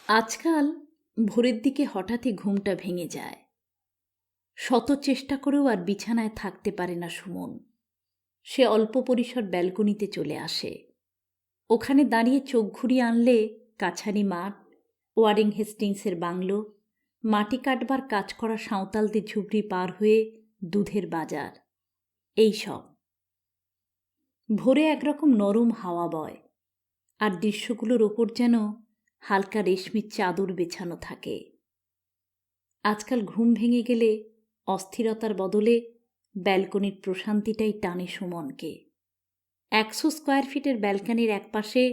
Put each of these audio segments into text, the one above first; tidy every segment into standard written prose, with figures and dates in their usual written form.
আজকাল ভোরের দিকে হঠাৎই ঘুমটা ভেঙে যায়। শত চেষ্টা করেও আর বিছানায় থাকতে পারে না সুমন। সে অল্প পরিসর ব্যালকনিতে চলে আসে। ওখানে দাঁড়িয়ে চোখ ঘুরিয়ে আনলে কাছারি মাঠ, ওয়ারিং হেস্টিংসের বাংলো, মাটি কাটবার কাজ করা সাঁওতালদের ঝুপড়ি পার হয়ে দুধের বাজার, এই সব। ভোরে একরকম নরম হাওয়া বয়, আর দৃশ্যগুলোর ওপর যেন হালকা রেশমির চাদর বেছানো থাকে। আজকাল ঘুম ভেঙে গেলে অস্থিরতার বদলে ব্যালকনির প্রশান্তিটাই টানে সুমনকে। 100 স্কোয়ার ফিটের ব্যালকনির একপাশে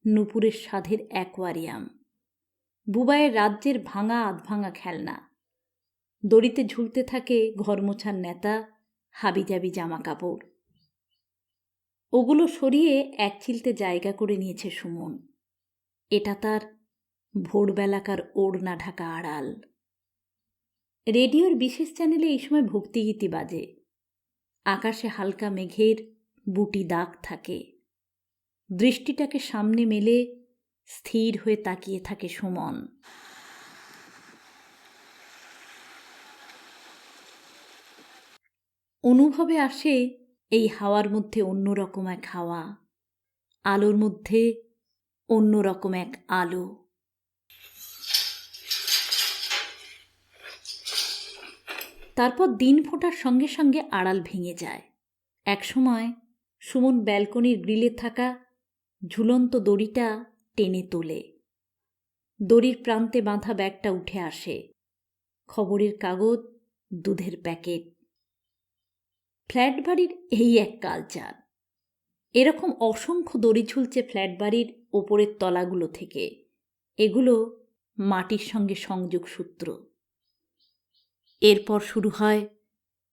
নূপুরের স্বাদের অ্যাকোয়ারিয়াম, বুবাইয়ের রাজ্যের ভাঙা আধভাঙা খেলনা, দড়িতে ঝুলতে থাকে ঘর মোছার নেতা, হাবিজাবি জামা কাপড়। ওগুলো সরিয়ে এক চিলতে জায়গা করে নিয়েছে সুমন। এটা তার ভোরবেলাকার ওড়না ঢাকা আড়াল। রেডিওর বিশেষ চ্যানেলে এই সময় ভক্তিগীতি বাজে। আকাশে হালকা মেঘের বুটি দাগ থাকে। দৃষ্টিটাকে সামনে মেলে স্থির হয়ে তাকিয়ে থাকে সুমন। অনুভবে আসে এই হাওয়ার মধ্যে অন্যরকম এক হাওয়া, আলোর মধ্যে অন্যরকম এক আলো। তারপর দিন ফোটার সঙ্গে সঙ্গে আড়াল ভেঙে যায়। একসময় সুমন ব্যালকনির গ্রিলে থাকা ঝুলন্ত দড়িটা টেনে তোলে। দড়ির প্রান্তে বাঁধা ব্যাগটা উঠে আসে। খবরের কাগজ, দুধের প্যাকেট। ফ্ল্যাট বাড়ির এই এক কালচার। এরকম অসংখ্য দড়ি ঝুলছে ফ্ল্যাট বাড়ির ওপরের তলাগুলো থেকে। এগুলো মাটির সঙ্গে সংযোগ সূত্র। এরপর শুরু হয়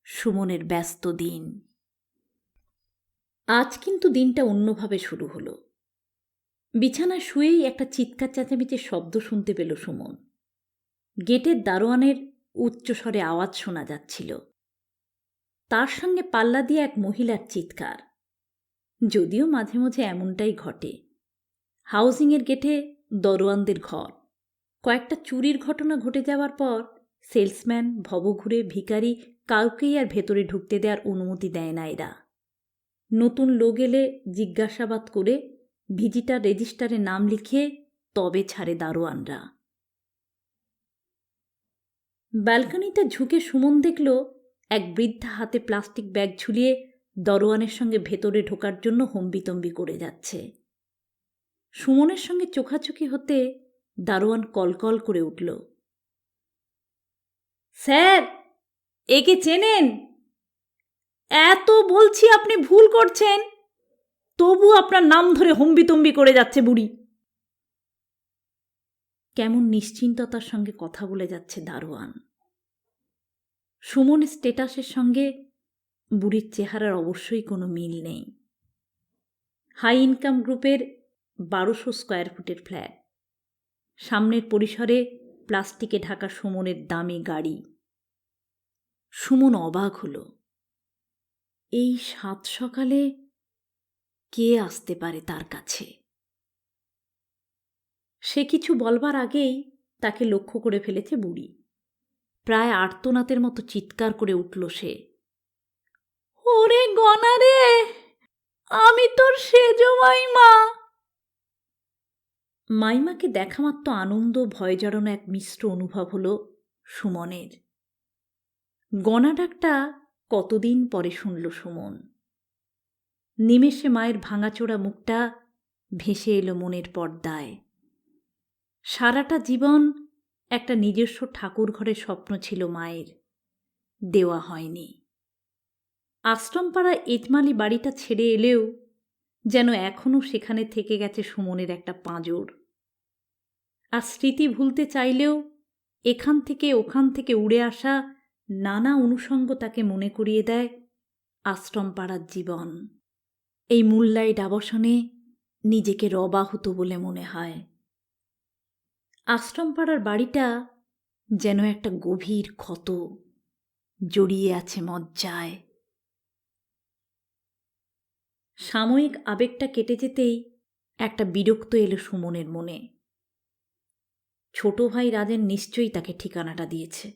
সুমনের ব্যস্ত দিন। আজ কিন্তু দিনটা অন্যভাবে শুরু হলো। বিছানায় শুয়েই একটা চিৎকার চেঁচামেচির শব্দ শুনতে পেল সুমন। গেটের দারোয়ানের উচ্চস্বরে আওয়াজ শোনা যাচ্ছিল। তার সঙ্গে পাল্লা দিয়ে এক মহিলার চিৎকার। যদিও মাঝে মাঝে এমনটাই ঘটে। হাউজিংয়ের গেটে দরোয়ানদের ঘর। কয়েকটা চুরির ঘটনা ঘটে যাওয়ার পর সেলসম্যান, ভবঘুরে, ভিখারি কাউকেই আর ভেতরে ঢুকতে দেওয়ার অনুমতি দেয় না এরা। নতুন লোক এলে জিজ্ঞাসাবাদ করে ভিজিটার রেজিস্টারে নাম লিখিয়ে তবে ছাড়ে দারোয়ানরা। ব্যালকনিতে ঝুঁকে সুমন দেখল এক বৃদ্ধা হাতে প্লাস্টিক ব্যাগ ঝুলিয়ে দরোয়ানের সঙ্গে ভেতরে ঢোকার জন্য হম্বিতম্বি করে যাচ্ছে। সুমনের সঙ্গে চোখাচোখি হতে দারোয়ান কলকল করে উঠল, স্যার, একে চেনেন? এত বলছি আপনি ভুল করছেন, তবু আপনার নাম ধরে হম্বিতম্বি করে যাচ্ছে বুড়ি। কেমন নিশ্চিন্ততার সঙ্গে কথা বলে যাচ্ছে দারোয়ান। সুমনের স্টেটাসের সঙ্গে বুড়ির চেহারার অবশ্যই কোনো মিল নেই। হাই ইনকাম গ্রুপের 1200 স্কোয়ার ফুটের ফ্ল্যাট। সামনের পরিসরে প্লাস্টিকে ঢাকা সুমনের দামি গাড়ি। সুমন অবাক হল। এই সাত সকালে কে আসতে পারে তার কাছে? সে কিছু বলবার আগেই তাকে লক্ষ্য করে ফেলেছে বুড়ি। প্রায় আর্তনাদের মতো চিৎকার করে উঠল সে, ওরে গনা রে, আমি তোর সেজ মাইমা। মাইমাকে দেখা মাত্র আনন্দ ভয় জড়ানো এক মিশ্র অনুভব হল সুমনের। গনা ডাকটা কতদিন পরে শুনল সুমন। নিমেষে মায়ের ভাঙাচোরা মুখটা ভেসে এলো মনের পর্দায়। সারাটা জীবন একটা নিজস্ব ঠাকুর ঘরের স্বপ্ন ছিল মায়ের, দেওয়া হয়নি। আশ্রমপাড়া ইটমালি বাড়িটা ছেড়ে এলেও যেন এখনও সেখানে থেকে গেছে সুমনের একটা পাঁজর। আর স্মৃতি ভুলতে চাইলেও এখান থেকে ওখান থেকে উড়ে আসা নানা অনুষঙ্গ তাকে মনে করিয়ে দেয় আশ্রমপাড়ার জীবন। এই মুল্লাইড আবাসনে নিজেকে রবাহুত বলে মনে হয়। আশ্রমপাড়ার বাড়িটা যেন একটা গভীর ক্ষত, জড়িয়ে আছে মজ্জায়। সাময়িক আবেগটা কেটে যেতেই একটা বিরক্ত এলো সুমনের মনে। ছোট ভাই রাজেন নিশ্চয়ই তাকে ঠিকানাটা দিয়েছে।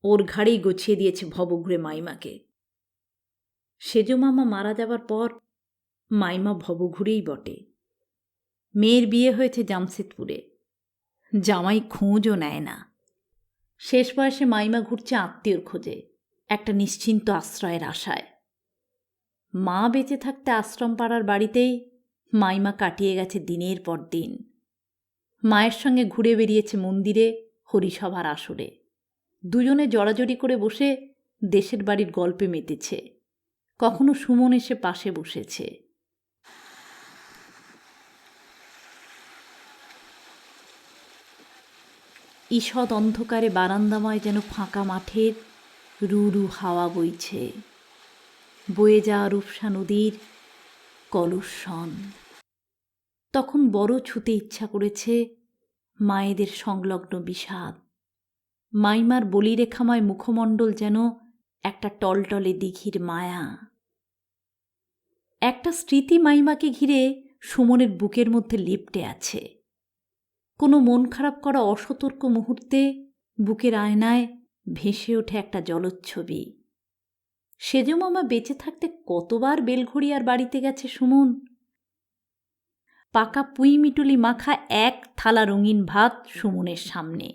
ওর ঘাড়েই গছিয়ে দিয়েছে ভবঘুরে মাইমাকে। সেজ মামা মারা যাবার পর মাইমা ভবঘুরেই বটে। মেয়ের বিয়ে হয়েছে জামশেদপুরে, জামাই খোঁজও নেয় না। শেষ বয়সে মাইমা ঘুরছে আত্মীয়র খোঁজে, একটা নিশ্চিন্ত আশ্রয়ের আশায়। মা বেঁচে থাকতে আশ্রম পাড়ার বাড়িতেই মাইমা কাটিয়ে গেছে দিনের পর দিন। মায়ের সঙ্গে ঘুরে বেরিয়েছে মন্দিরে, হরিসভার আসরে। দুজনে জড়াজড়ি করে বসে দেশের বাড়ির গল্পে মেতেছে। কখনো সুমন এসে পাশে বসেছে। ঈষৎ অন্ধকারে বারান্দাময় যেন ফাঁকা মাঠের রু রু হাওয়া বইছে, বয়ে যাওয়া রূপসা নদীর কলুষণ। তখন বড় ছুতে ইচ্ছা করেছে মায়েদের সংলগ্ন বিষাদ। মাইমার বলিরেখাময় মুখমণ্ডল যেন একটা টলটলে দিঘির মায়া। একটা স্মৃতি মাইমাকে ঘিরে সুমনের বুকের মধ্যে লিপটে আছে। কোনো মন খারাপ করা অসতর্ক মুহূর্তে বুকের আয়নায় ভেসে ওঠে একটা জলচ্ছবি। সেজ মামা বেঁচে থাকতে কতবার বেলঘড়িয়ার বাড়িতে গেছে সুমন। পাকা পুঁই মিটুলি মাখা এক থালা রঙিন ভাত সুমনের সামনে।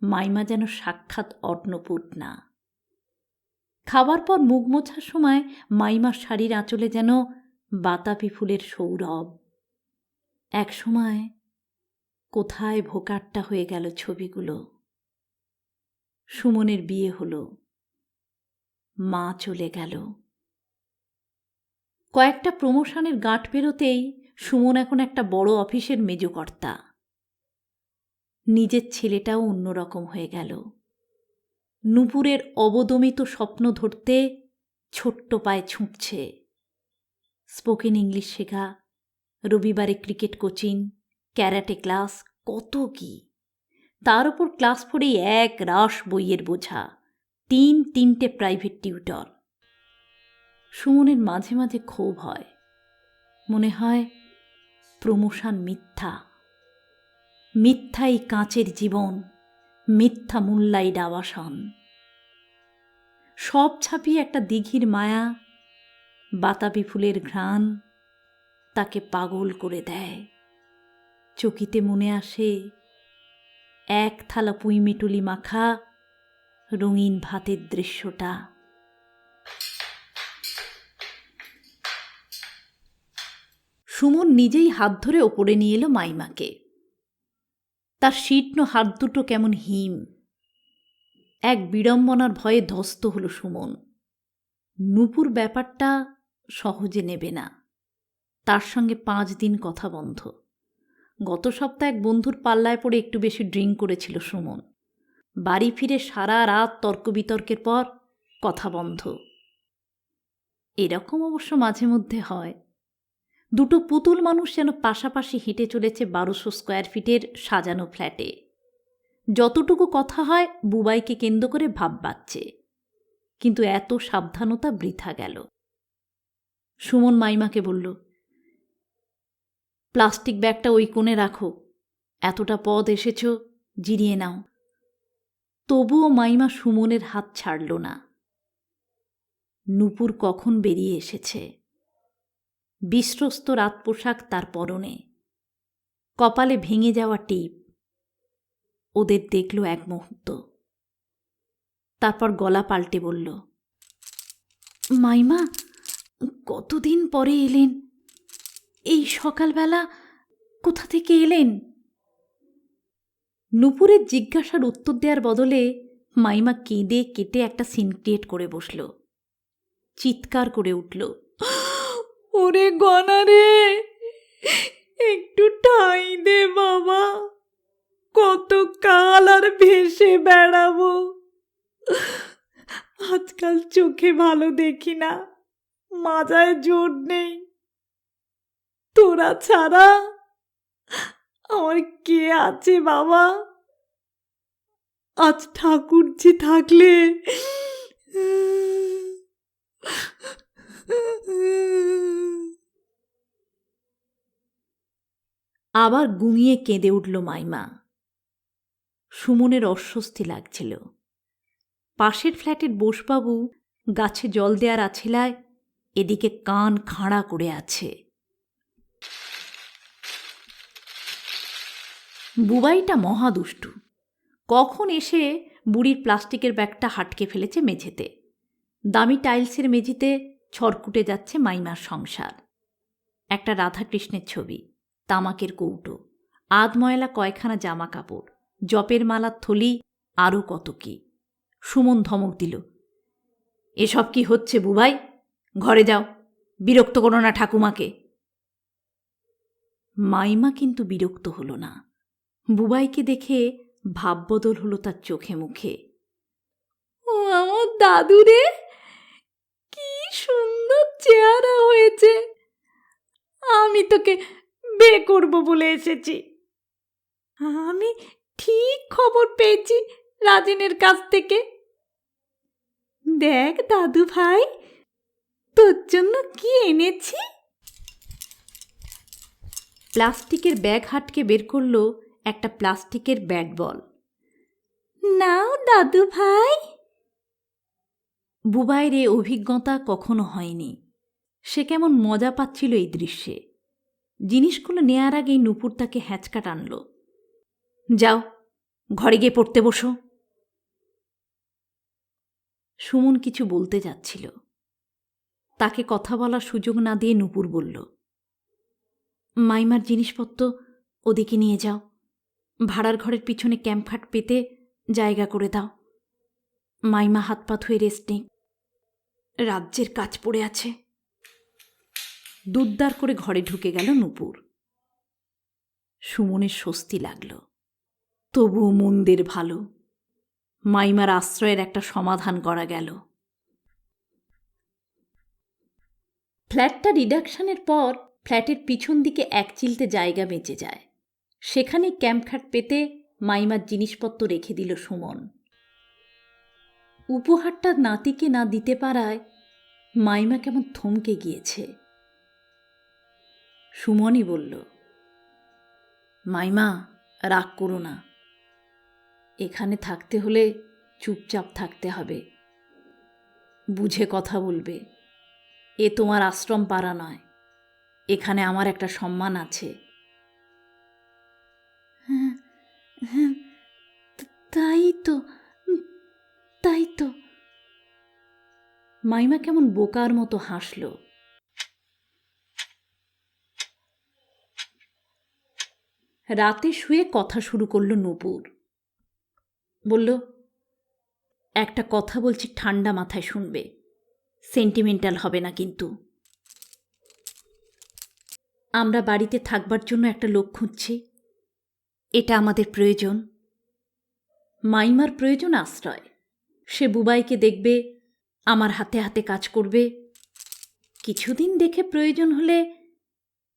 মাইমা যেন সাক্ষাৎ অন্নপূর্ণা। খাবার পর মুখ মোছার সময় মাইমার শাড়ির আঁচলে যেন বাতাবি ফুলের সৌরভ। এক সময় কোথায় ভোকাট্টা হয়ে গেল ছবিগুলো। সুমনের বিয়ে হলো, মা চলে গেল। কয়েকটা প্রমোশনের গাঁট পেরোতেই সুমন এখন একটা বড় অফিসের মেজকর্তা। নিজের ছেলেটাও অন্যরকম হয়ে গেল। নূপুরের অবদমিত স্বপ্ন ধরতে ছোট্ট পায়ে ছুটছে। স্পোকেন ইংলিশ শেখা, রবিবারে ক্রিকেট কোচিং, ক্যারাটে ক্লাস, কত কি। তার উপর ক্লাস 4 এক রাশ বইয়ের বোঝা, 3 প্রাইভেট টিউটর। সুমনের মাঝে মাঝে ক্ষোভ হয়। মনে হয় প্রমোশন মিথ্যা, মিথ্যাই কাঁচের জীবন, মিথ্যা মূল্যাই ডাবাসন। সব ছাপিয়ে একটা দিঘির মায়া, বাতাবি ফুলের ঘ্রাণ তাকে পাগল করে দেয়। চকিতে মনে আসে এক থালা পুঁই মিটুলি মাখা রঙিন ভাতের দৃশ্যটা। সুমন নিজেই হাত ধরে ওপরে নিয়ে এলো মাইমাকে। তার শীর্ণ হাত দুটো কেমন হিম। এক বিড়ম্বনার ভয়ে ধ্বস্ত হল সুমন। নূপুর ব্যাপারটা সহজে নেবে না। তার সঙ্গে 5 দিন কথা বন্ধ। গত সপ্তাহে এক বন্ধুর পাল্লায় পড়ে একটু বেশি ড্রিঙ্ক করেছিল সুমন। বাড়ি ফিরে সারা রাত তর্ক বিতর্কের পর কথা বন্ধ। এরকম অবশ্য মাঝে মধ্যে হয়। দুটো পুতুল মানুষ যেন পাশাপাশি হেঁটে চলেছে 1200 স্কোয়ার ফিটের সাজানো ফ্ল্যাটে। যতটুকু কথা হয় বুবাইকে কেন্দ্র করে ভাব বাজছে, কিন্তু এত সাবধানতা বৃথা গেল। সুমন মাইমাকে বলল, প্লাস্টিক ব্যাগটা ওই কোণে রাখো, এতটা পথ এসেছ, জিরিয়ে নাও। তবুও মাইমা সুমনের হাত ছাড়ল না। নূপুর কখন বেরিয়ে এসেছে। বিশ্বস্ত রাত পোশাক তার পরনে, কপালে ভেঙে যাওয়া টিপ। ওদের দেখল এক মুহূর্ত, তারপর গলা পাল্টে বলল, মাইমা কতদিন পরে এলেন, এই সকালবেলা কোথা থেকে এলেন? নূপুরের জিজ্ঞাসার উত্তর দেওয়ার বদলে মাইমা কেঁদে কেটে একটা সিন ক্রিয়েট করে বসল। চিৎকার করে উঠল, ওরে গনা রে, একটু ঠাঁই দে বাবা, কত কাল আর ভেসে বেড়াবো। আজকাল চোখে ভালো দেখি না, মাজায় জোর নেই, তোরা ছাড়া আমার কে আছে বাবা? আজ ঠাকুরজি থাকলে আবার গুঙিয়ে কেঁদে উঠল মাইমা। সুমনের অস্বস্তি লাগছিল। পাশের ফ্ল্যাটের বোসবাবু গাছে জল দেওয়ার আছিলায় এদিকে কান খাড়া করে আছে। বুবাইটা মহাদুষ্টু। কখন এসে বুড়ির প্লাস্টিকের ব্যাগটা হাটকে ফেলেছে মেঝেতে। দামি টাইলসের মেঝেতে ছড়কুটে যাচ্ছে মাইমার সংসার। একটা রাধাকৃষ্ণের ছবি, তামাকের কৌটো, আধময়লা কয়খানা জামা কাপড়, জপের মালার থলি, আরও কত কি। সুমন ধমক দিল, এসব কি হচ্ছে বুবাই? ঘরে যাও, বিরক্ত করো না ঠাকুমাকে। মাইমা কিন্তু বিরক্ত হল না। বুবাইকে দেখে ভাববদল হলো তার চোখে মুখে। ও আমার দাদু রে, কি সুন্দর চেহারা হয়েছে। আমি তোকে বিয়ে করব বলে এসেছি। আমি ঠিক খবর পেয়েছি রাজেনের কাছ থেকে। দেখ দাদু ভাই, তোর জন্য কি এনেছি। প্লাস্টিকের ব্যাগ হাটকে বের করলো একটা প্লাস্টিকের ব্যাট বল। নাও দাদু ভাই। বুবাইয়ের এ অভিজ্ঞতা কখনো হয়নি। সে কেমন মজা পাচ্ছিল এই দৃশ্যে। জিনিসগুলো নেয়ার আগেই নুপুর তাকে হ্যাঁচকা টানল। যাও, ঘরে গিয়ে পড়তে বসো। সুমন কিছু বলতে যাচ্ছিল। তাকে কথা বলার সুযোগ না দিয়ে নুপুর বলল, মাইমার জিনিসপত্র ওদিকে নিয়ে যাও। ভাড়ার ঘরের পিছনে ক্যাম্পখাট পেতে জায়গা করে দাও। মাইমা হাত পা ধুয়ে রেস্ট নেই, রাজ্যের কাজ পড়ে আছে। দুদ্দার করে ঘরে ঢুকে গেল নুপুর। সুমনের স্বস্তি লাগল। তবুও মন্দের ভালো, মাইমার আশ্রয়ের একটা সমাধান করা গেল। ফ্ল্যাটটা রিডাকশনের পর ফ্ল্যাটের পিছন দিকে এক চিলতে জায়গা বেঁচে যায়। সেখানে ক্যাম্পখাট পেতে মাইমার জিনিসপত্র রেখে দিল সুমন। উপহারটা নাতিকে না দিতে পারায় মাইমা কেমন থমকে গিয়েছে। সুমনই বলল, মাইমা রাগ করো না। এখানে থাকতে হলে চুপচাপ থাকতে হবে, বুঝে কথা বলবে। এ তোমার আশ্রম পাড়া নয়, এখানে আমার একটা সম্মান আছে। হ্যাঁ হ্যাঁ, তাই তো তাই তো। মাইমা কেমন বোকার মতো হাসল। রাতে শুয়ে কথা শুরু করল নুপুর। বলল, একটা কথা বলছি, ঠান্ডা মাথায় শুনবে, সেন্টিমেন্টাল হবে না কিন্তু। আমরা বাড়িতে থাকবার জন্য একটা লোক খুঁজছি। এটা আমাদের প্রয়োজন। মাইমার প্রয়োজন আশ্রয়। সে বুবাইকে দেখবে, আমার হাতে হাতে কাজ করবে। কিছুদিন দেখে প্রয়োজন হলে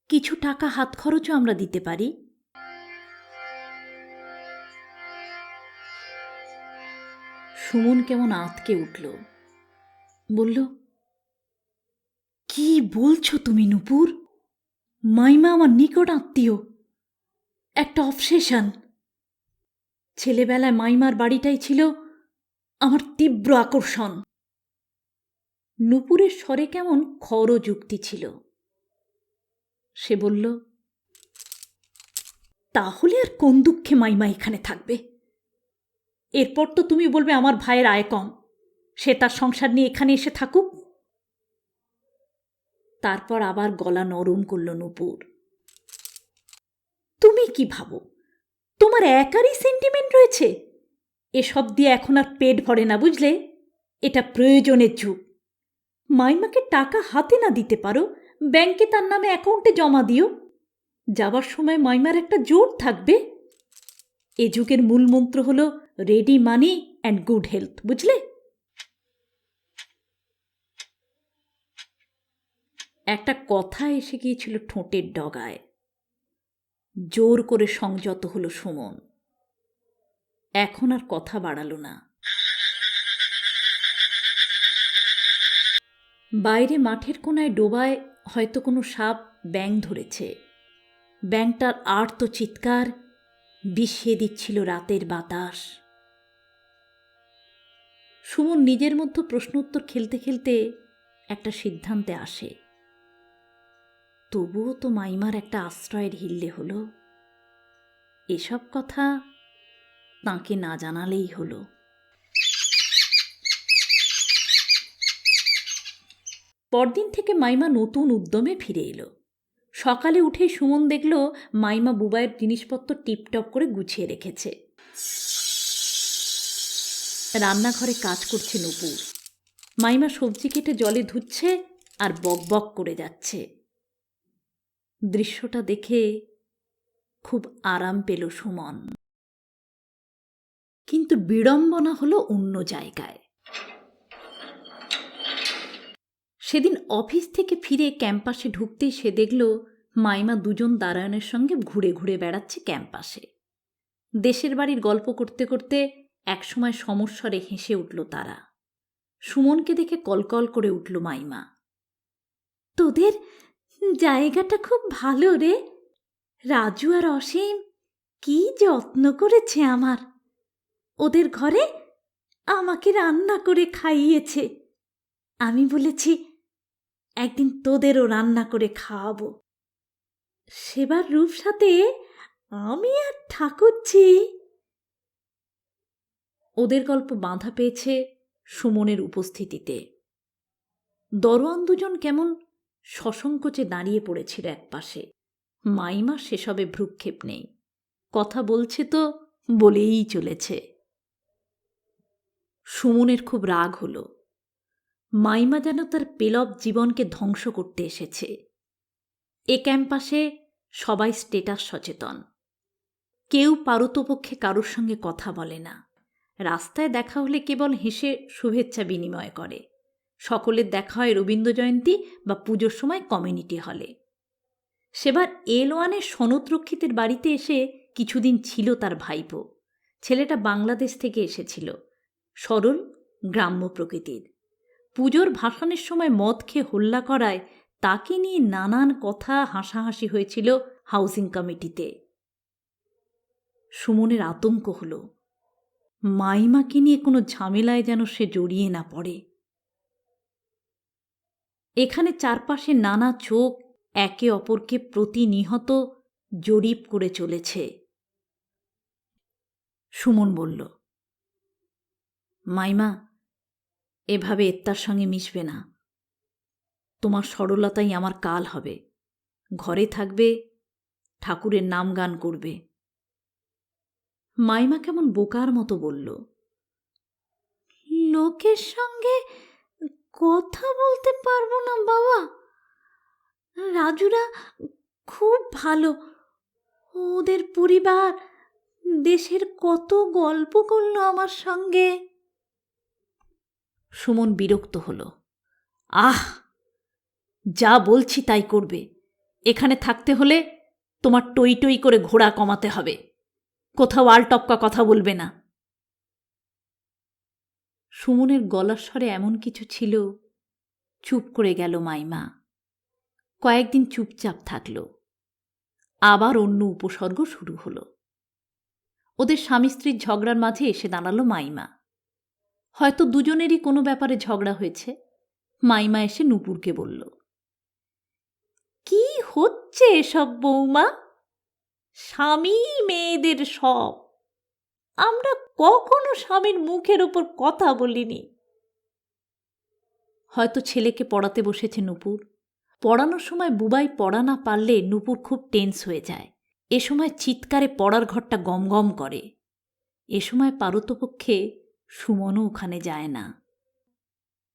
কিছু টাকা হাত খরচও আমরা দিতে পারি। সুমন কেমন আঁতকে উঠল। বলল, কি বলছো তুমি নুপুর? মাইমা আমার নিকট আত্মীয়, একটা অবসেশন। ছেলেবেলায় মাইমার বাড়িটাই ছিল আমার তীব্র আকর্ষণ। নুপুরের স্বরে কেমন খর যুক্তি ছিল। সে বলল, তাহলে আর কোন দুঃখে মাইমা এখানে থাকবে? এরপর তো তুমি বলবে আমার ভাইয়ের আয় কম, সে তার সংসার নিয়ে এখানে এসে থাকুক। তারপর আবার গলা নরম করল নুপুর। তুমি কি ভাবো তোমার একারই সেন্টিমেন্ট রয়েছে? এসব দিয়ে এখন আর পেট ভরে না, বুঝলে? এটা প্রয়োজনের যুগ। মাইমাকে টাকা হাতে না দিতে পারো, ব্যাংকে তার নামে অ্যাকাউন্টে জমা দিও। যাবার সময় মাইমার একটা জোর থাকবে। এ যুগের মূল মন্ত্র হলো ready money and good health, বুঝলে? একটা কথা এসে গিয়েছিল ঠোঁটের ডগায়। জোর করে সংযত হলো সুমন। এখন আর কথা বাড়ালো না। বাইরে মাঠের কোনায় ডোবায় হয়তো কোনো সাপ ব্যাঙ ধরেছে। ব্যাঙটার আর্ত চিৎকার বিষিয়ে দিচ্ছিল রাতের বাতাস। সুমন নিজের মধ্যে প্রশ্নোত্তর খেলতে খেলতে একটা সিদ্ধান্তে আসে। তবুও তো মাইমার একটা আশ্রয়ের হিল্লে হলো। এসব কথা তাঁকে না জানালেই হলো। পরদিন থেকে মাইমা নতুন উদ্যমে ফিরে এলো। সকালে উঠে সুমন দেখল মাইমা বুবাইয়ের জিনিসপত্র টিপটপ করে গুছিয়ে রেখেছে। রান্নাঘরে কাজ করছে নূপুর। মাইমা সবজি কেটে জলে ধুচ্ছে আর বকবক করে যাচ্ছে। দৃশ্যটা দেখে খুব আরাম পেল সুমন। কিন্তু বিড়ম্বনা হলো অন্য জায়গায়। সেদিন অফিস থেকে ফিরে ক্যাম্পাসে ঢুকতেই সে দেখল মাইমা দুজন দারায়ণের সঙ্গে ঘুরে ঘুরে বেড়াচ্ছে ক্যাম্পাসে। দেশের বাড়ির গল্প করতে করতে একসময় সমস্বরে হেসে উঠল তারা। সুমনকে দেখে কলকল করে উঠল মাইমা। তোদের জায়গাটা খুব ভালো রে। রাজু আর অসীম কি যত্ন করেছে আমার। ওদের ঘরে আমাকে রান্না করে খাইয়েছে। আমি বলেছি একদিন তোদেরও রান্না করে খাওয়াবো। সেবার রূপসাতে আমি আর ঠাকুরছি। ওদের গল্প বাঁধা পেয়েছে সুমনের উপস্থিতিতে। দরোয়ান দুজন কেমন সসংকোচে দাঁড়িয়ে পড়েছিল একপাশে। মাইমা সেসবে ভ্রুক্ষেপ নেই। কথা বলছে তো বলেই চলেছে। সুমনের খুব রাগ হলো। মাইমা যেন তার পেলব জীবনকে ধ্বংস করতে এসেছে। এ ক্যাম্পাসে সবাই স্টেটাস সচেতন। কেউ পারতপক্ষে কারোর সঙ্গে কথা বলে না। রাস্তায় দেখা হলে কেবল হেসে শুভেচ্ছা বিনিময় করে। সকলের দেখা হয় রবীন্দ্র জয়ন্তী বা পুজোর সময় কমিউনিটি হলে। সেবার এল1-এর সনদরক্ষিতের বাড়িতে এসে কিছুদিন ছিল তার ভাইপো। ছেলেটা বাংলাদেশ থেকে এসেছিল, সরল গ্রাম্য প্রকৃতির। পুজোর ভাসানের সময় মদ খেয়ে হল্লা করায় তাকে নিয়ে নানান কথা হাসাহাসি হয়েছিল হাউজিং কমিটিতে। সুমনের আতঙ্ক হল মাইমাকে নিয়ে কোনো ঝামেলায় যেন সে জড়িয়ে না পড়ে। এখানে চারপাশে নানা চোখ একে অপরকে প্রতিনিহত জরিপ করে চলেছে। সুমন বলল, মাইমা, এভাবে এত্তার সঙ্গে মিশবে না। তোমার সরলতাই আমার কাল হবে। ঘরে থাকবে, ঠাকুরের নাম গান করবে। মাইমা কেমন বোকার মতো বলল, লোকের সঙ্গে কথা বলতে পারবো না বাবা। রাজুরা খুব ভালো। ওদের পরিবার দেশের কত গল্প করলো আমার সঙ্গে। সুমন বিরক্ত হলো। আহ, যা বলছি তাই করবে। এখানে থাকতে হলে তোমার টই টই করে ঘোড়া কমাতে হবে। কোথাও আলটপকা কথা বলবে না। সুমনের গলার স্বরে এমন কিছু ছিল, চুপ করে গেল মাইমা। কয়েকদিন চুপচাপ থাকল। আবার অন্য উপসর্গ শুরু হলো। ওদের স্বামী স্ত্রীর ঝগড়ার মাঝে এসে দাঁড়ালো মাইমা। হয়তো দুজনেরই কোনো ব্যাপারে ঝগড়া হয়েছে। মাইমা এসে নূপুরকে বলল, কি হচ্ছে এসব বৌমা? স্বামী মেয়েদের সব। আমরা কখনো স্বামীর মুখের ওপর কথা বলিনি। হয়তো ছেলেকে পড়াতে বসেছে নূপুর। পড়ানোর সময় বুবাই পড়া না পারলে নূপুর খুব টেন্স হয়ে যায়। এ সময় চিৎকারে পড়ার ঘরটা গমগম করে। এ সময় পারতপক্ষে সুমনও ওখানে যায় না।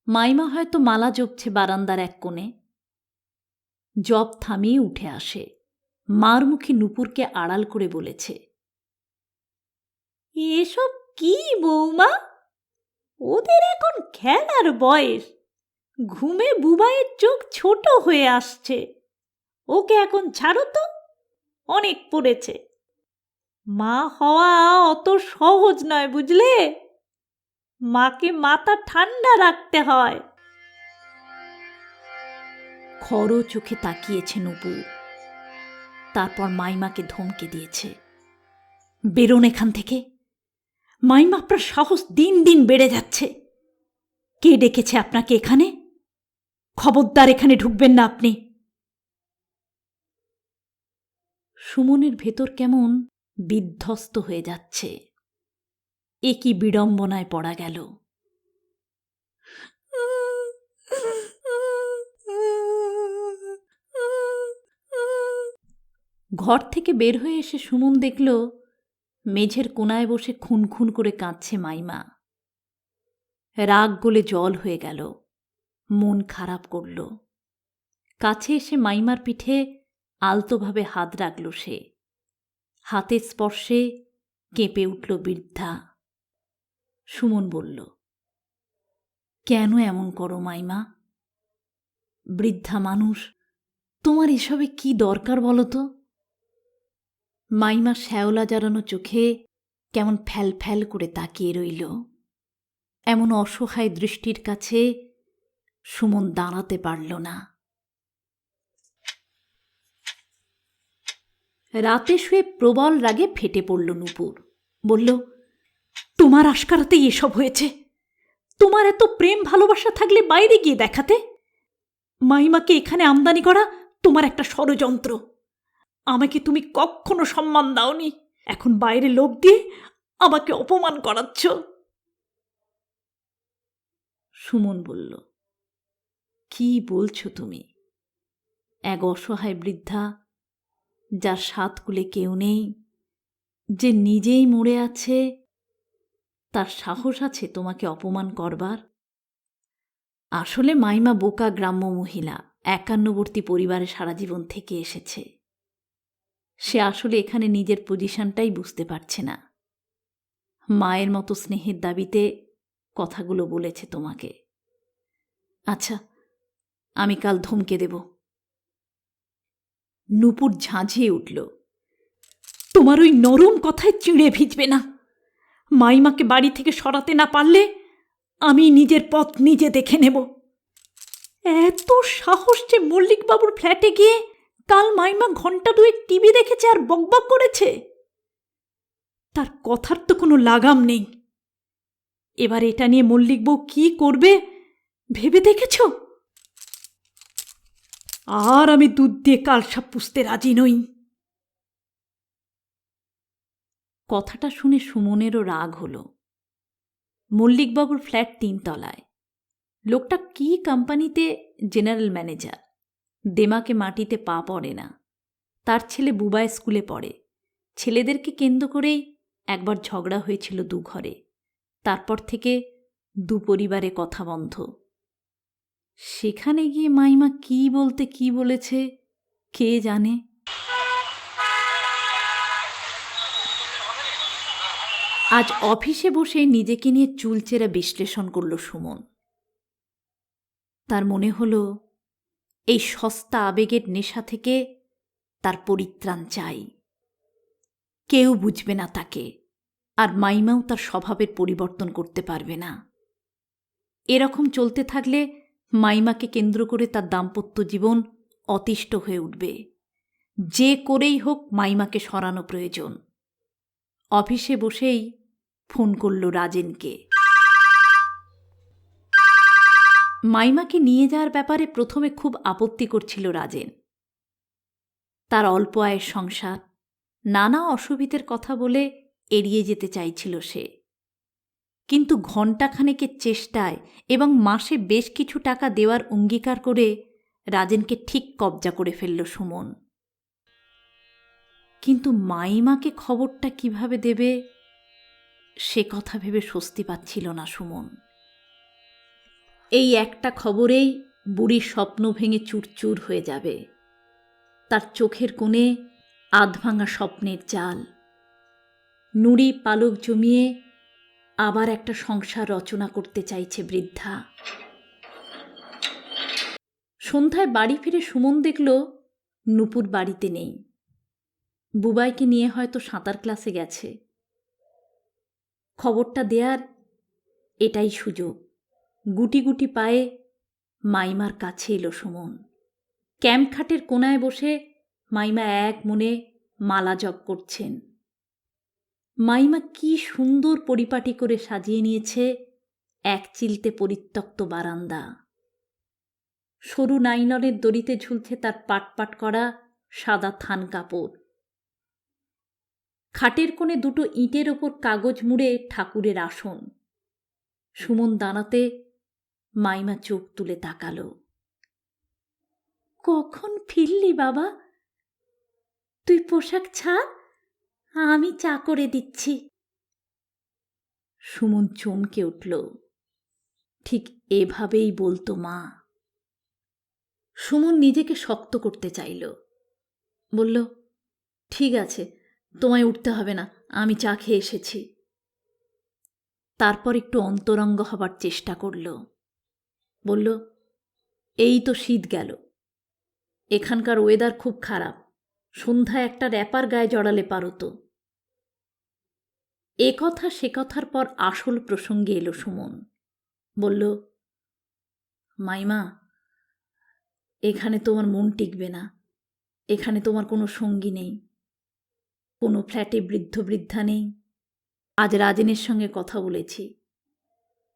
মাইমা হয়তো মালা জপছে বারান্দার এক কোণে। জপ থামিয়ে উঠে আসে। মার মুখে নূপুরকে আড়াল করে বলেছে, এসব কি বৌমা? ওদের এখন খেলার বয়স। ঘুমে বুবাইয়ের চোখ ছোট হয়ে আসছে। ওকে এখন ছাড়ো তো, অনেক পড়েছে। মা হওয়া অত সহজ নয় বুঝলে। মাকে মাথা ঠান্ডা রাখতে হয়। খড় চোখে তাকিয়েছে নূপুর। তারপর মাইমাকে ধমকে দিয়েছে, বেরোন এখান থেকে। মাইমা, আপনার সাহস দিন দিন বেড়ে যাচ্ছে। কে ডেকেছে আপনাকে এখানে? খবরদার এখানে ঢুকবেন না আপনি। সুমনের ভেতর কেমন বিধ্বস্ত হয়ে যাচ্ছে। এ কি বিড়ম্বনায় পড়া গেল। ঘর থেকে বের হয়ে এসে সুমন দেখল মেঝের কোনায় বসে খুন খুন করে কাঁদছে মাইমা। রাগ গলে জল হয়ে গেল, মন খারাপ করল। কাছে এসে মাইমার পিঠে আলতোভাবে হাত রাখল সে। হাতের স্পর্শে কেঁপে উঠল বৃদ্ধা। সুমন বলল, কেন এমন করো মাইমা? বৃদ্ধা মানুষ, তোমার এসবে কি দরকার বলো তো? মাইমা শ্যাওলা জড়ানো চোখে কেমন ফ্যাল ফ্যাল করে তাকিয়ে রইল। এমন অসহায় দৃষ্টির কাছে সুমন দাঁড়াতে পারল না। রাতে শুয়ে প্রবল রাগে ফেটে পড়ল নূপুর। বলল, তোমার আশকারাতেই এসব হয়েছে। তোমার এত প্রেম ভালোবাসা থাকলে বাইরে গিয়ে দেখাতে। মাইমাকে এখানে আমদানি করা তোমার একটা ষড়যন্ত্র। আমাকে তুমি কখনো সম্মান দাওনি, এখন বাইরে লোক দিয়ে আমাকে অপমান করাচ্ছ। সুমন বলল, কি বলছো তুমি? এক অসহায় বৃদ্ধা, যার সাত কুলে কেউ নেই, যে নিজেই মরে আছে, তার সাহস আছে তোমাকে অপমান করবার? আসলে মাইমা বোকা গ্রাম্য মহিলা, একান্নবর্তী পরিবারে সারা জীবন থেকে এসেছে। সে আসলে এখানে নিজের পজিশনটাই বুঝতে পারছে না। মায়ের মতো স্নেহের দাবিতে কথাগুলো বলেছে তোমাকে। আচ্ছা, আমি কাল ধমকে দেব। নূপুর ঝাঁঝিয়ে উঠল, তোমার ওই নরম কথায় চিড়ে ভিজবে না। মাইমাকে বাড়ি থেকে সরাতে না পারলে আমি নিজের পথ নিজে দেখে নেব। এত সাহস যে মল্লিকবাবুর ফ্ল্যাটে গিয়ে কাল মাইমা ঘন্টা দুয়েক টিভি দেখেছে আর বকবক করেছে। তার কথার তো কোনো লাগাম নেই। এবার এটা নিয়ে মল্লিকবউ কি করবে ভেবে দেখেছ? আর আমি দুধ দিয়ে কালসাপ পুষতে রাজি নই। কথাটা শুনে সুমনেরও রাগ হল। মল্লিকবাবুর ফ্ল্যাট 3 তলায়। লোকটা কি কোম্পানিতে জেনারেল ম্যানেজার। দেমাকে মাটিতে পা পড়ে না। তার ছেলে বুবাই স্কুলে পড়ে। ছেলেদেরকে কেন্দ্র করেই একবার ঝগড়া হয়েছিল 2 ঘরে। তারপর থেকে 2 পরিবারে কথা বন্ধ। সেখানে গিয়ে মাইমা কি বলতে কি বলেছে কে জানে। আজ অফিসে বসে নিজেকে নিয়ে চুলচেরা বিশ্লেষণ করল সুমন। তার মনে হলো এই সস্তা আবেগের নেশা থেকে তার পরিত্রাণ চাই। কেউ বুঝবে না তাকে, আর মাইমাও তার স্বভাবের পরিবর্তন করতে পারবে না। এরকম চলতে থাকলে মাইমাকে কেন্দ্র করে তার দাম্পত্য জীবন অতিষ্ঠ হয়ে উঠবে। যে করেই হোক মাইমাকে সরানো প্রয়োজন। অফিসে বসেই ফোন করল রাজেনকে। মাইমাকে নিয়ে যাওয়ার ব্যাপারে প্রথমে খুব আপত্তি করছিল রাজেন। তার অল্প আয়ের সংসার, নানা অসুবিধের কথা বলে এড়িয়ে যেতে চাইছিল সে। কিন্তু ঘণ্টাখানেকের চেষ্টায় এবং মাসে বেশ কিছু টাকা দেওয়ার অঙ্গীকার করে রাজেনকে ঠিক কবজা করে ফেলল সুমন। কিন্তু মাইমাকে খবরটা কিভাবে দেবে সে কথা ভেবে স্বস্তি পাচ্ছিল না সুমন। এই একটা খবরেই বুড়ির স্বপ্ন ভেঙে চুরচুর হয়ে যাবে। তার চোখের কোণে আধভাঙা স্বপ্নের জাল। নুড়ি পালক জমিয়ে আবার একটা সংসার রচনা করতে চাইছে বৃদ্ধা। সন্ধ্যায় বাড়ি ফিরে সুমন দেখল নূপুর বাড়িতে নেই। বুবাইকে নিয়ে হয়তো সাঁতার ক্লাসে গেছে। খবরটা দেয়ার এটাই সুযোগ। গুটি গুটি পায়ে মাইমার কাছে এলো সুমন। ক্যাম্প খাটের কোনায় বসে মাইমা এক মনে মালা জপ করছেন। মাইমা কি সুন্দর পরিপাটি করে সাজিয়ে নিয়েছে এক চিলতে পরিত্যক্ত বারান্দা। সরু নাইলনের দড়িতে ঝুলছে তার পাটপাট করা সাদা থান কাপড়। খাটের কোণে দুটো ইটের ওপর কাগজ মুড়ে ঠাকুরের আসন। সুমন দাঁড়াতে মাইমা চোখ তুলে তাকালো। কখন ফিরলি বাবা? তুই পোশাক ছাড়, আমি চা করে দিচ্ছি। সুমন চমকে উঠল। ঠিক এভাবেই বলতো মা। সুমন নিজেকে শক্ত করতে চাইল। বলল, ঠিক আছে, তোমায় উঠতে হবে না, আমি চা খেয়ে এসেছি। তারপর একটু অন্তরঙ্গ হবার চেষ্টা করল। বলল, এই তো শীত গেল, এখানকার ওয়েদার খুব খারাপ, সন্ধ্যায় একটা র্যাপার গায়ে জড়ালে পারো তো। এ কথা সে কথার পর আসল প্রসঙ্গে এলো সুমন। বলল, মাইমা, এখানে তোমার মন টিকবে না, এখানে তোমার কোনো সঙ্গী নেই, কোনো ফ্ল্যাটে বৃদ্ধ বৃদ্ধা নেই। আজ রাজেনের সঙ্গে কথা বলেছি,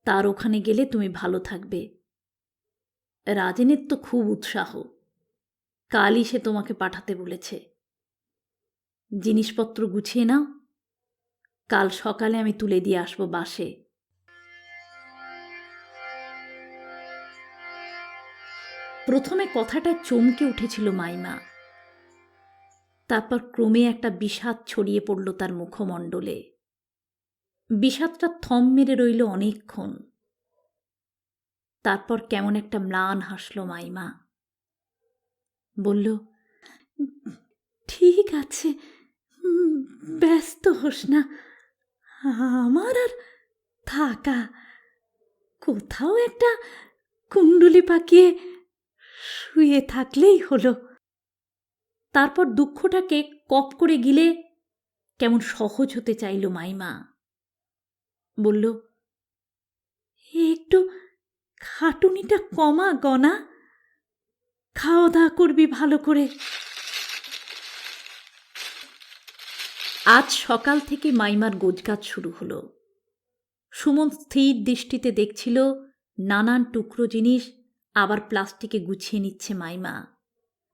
তার ওখানে গেলে তুমি ভালো থাকবে। রাজেনের তো খুব উৎসাহ, কালই সে তোমাকে পাঠাতে বলেছে। জিনিসপত্র গুছিয়ে নাও, কাল সকালে আমি তুলে দিয়ে আসবো বাসে। প্রথমে কথাটা চমকে উঠেছিল মাইমা, তারপর ক্রমে একটা বিষাদ ছড়িয়ে পড়ল তার মুখমণ্ডলে। বিষাদটা থম মেরে রইল অনেকক্ষণ। তারপর কেমন একটা ম্লান হাসল মাইমা। বলল, ঠিক আছে, ব্যস্ত হোস না, আমার আর থাকা, কোথাও একটা কুণ্ডুলি পাকিয়ে শুয়ে থাকলেই হলো। তারপর দুঃখটাকে কপ করে গিলে কেমন সহজ হতে চাইল মাইমা। বলল, একটু খাটুনিটা কমা গনা, খাওয়া দাওয়া করবি ভালো করে। আজ সকাল থেকে মাইমার গোজগাছ শুরু হলো। সুমন স্থির দৃষ্টিতে দেখছিল নানান টুকরো জিনিস আবার প্লাস্টিকে গুছিয়ে নিচ্ছে মাইমা।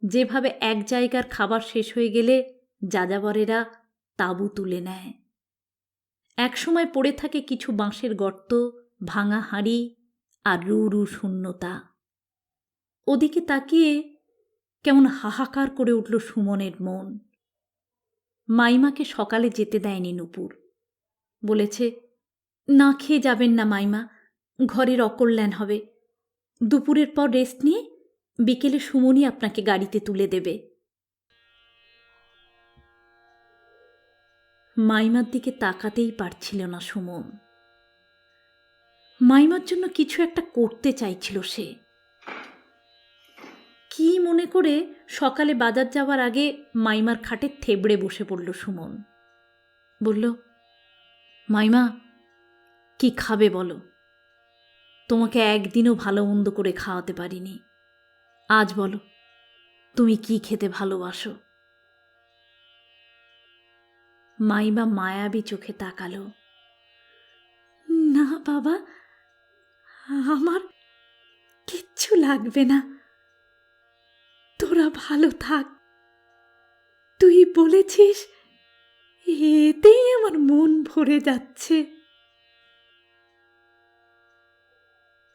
যেভাবে এক জায়গার খাবার শেষ হয়ে গেলে যাযাবরেরা তাঁবু তুলে নেয়। একসময় পড়ে থাকে কিছু বাঁশের গর্ত, ভাঙা হাঁড়ি আর রু রু শূন্যতা। ওদিকে তাকিয়ে কেমন হাহাকার করে উঠল সুমনের মন। মাইমাকে সকালে যেতে দেয়নি নূপুর। বলেছে, না খেয়ে যাবেন না মাইমা, ঘরের অকল্যাণ হবে। দুপুরের পর রেস্ট নিয়ে বিকেলে সুমনই আপনাকে গাড়িতে তুলে দেবে। মাইমার দিকে তাকাতেই পারছিল না সুমন। মাইমার জন্য কিছু একটা করতে চাইছিল সে। কি মনে করে সকালে বাজার যাওয়ার আগে মাইমার খাটে থেবড়ে বসে পড়ল সুমন। বলল, মাইমা, কি খাবে বলো? তোমাকে একদিনও ভালো মন্দ করে খাওয়াতে পারিনি, আজ বলো তুমি কি খেতে ভালোবাসো। মাইমা মায়াবী চোখে তাকালো। না বাবা, আমার কিচ্ছু লাগবে না, তোরা ভালো থাক, তুই বলেছিস, এতেই আমার মন ভরে যাচ্ছে।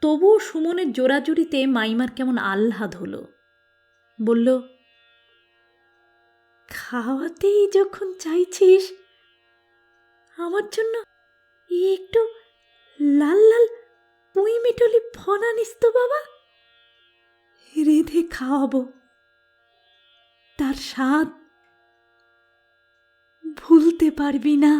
তবুও সুমনের জোরাজুরিতে মাইমার কেমন আহ্লাদ হলো। বলল, খাওয়াতেই যখন চাইছিস, আমার জন্য একটু লাল লাল পুঁই মিটলি ফল আনিস তো বাবা, রেঁধে খাওয়াবো, তার স্বাদ ভুলতে পারবি না।